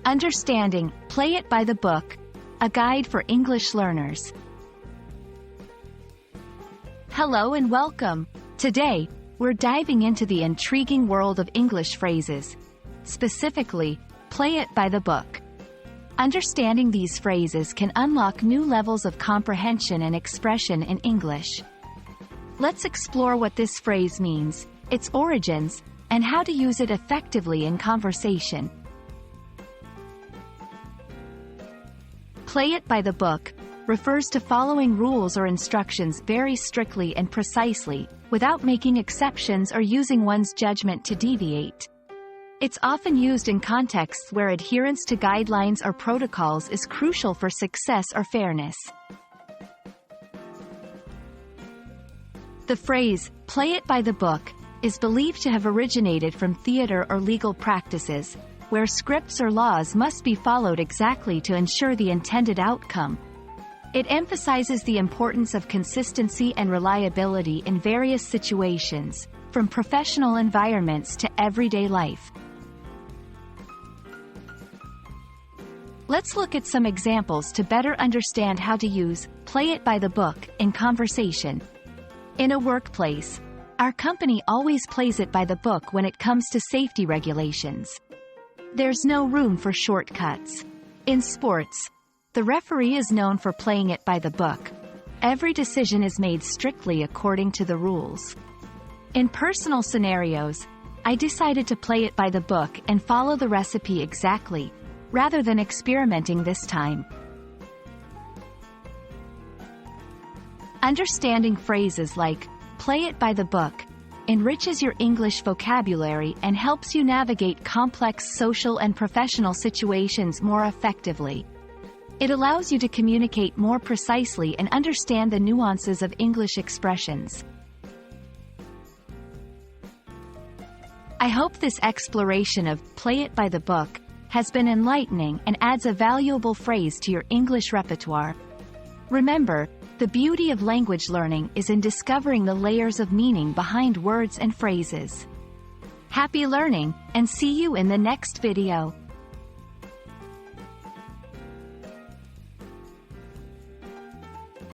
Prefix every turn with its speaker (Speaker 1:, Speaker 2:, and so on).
Speaker 1: Understanding, Play It by the Book, a guide for English learners. Hello and welcome. Today, we're diving into the intriguing world of English phrases. Specifically, play it by the book. Understanding these phrases can unlock new levels of comprehension and expression in English. Let's explore what this phrase means, its origins, and how to use it effectively in conversation. Play it by the book refers to following rules or instructions very strictly and precisely, without making exceptions or using one's judgment to deviate. It's often used in contexts where adherence to guidelines or protocols is crucial for success or fairness. The phrase, play it by the book, is believed to have originated from theater or legal practices, where scripts or laws must be followed exactly to ensure the intended outcome. It emphasizes the importance of consistency and reliability in various situations, from professional environments to everyday life. Let's look at some examples to better understand how to use play it by the book in conversation. In a workplace, our company always plays it by the book when it comes to safety regulations. There's no room for shortcuts. In sports, the referee is known for playing it by the book. Every decision is made strictly according to the rules. In personal scenarios, I decided to play it by the book and follow the recipe exactly, rather than experimenting this time. Understanding phrases like, play it by the book, enriches your English vocabulary and helps you navigate complex social and professional situations more effectively. It allows you to communicate more precisely and understand the nuances of English expressions. I hope this exploration of play it by the book has been enlightening and adds a valuable phrase to your English repertoire. Remember, the beauty of language learning is in discovering the layers of meaning behind words and phrases. Happy learning, and see you in the next video.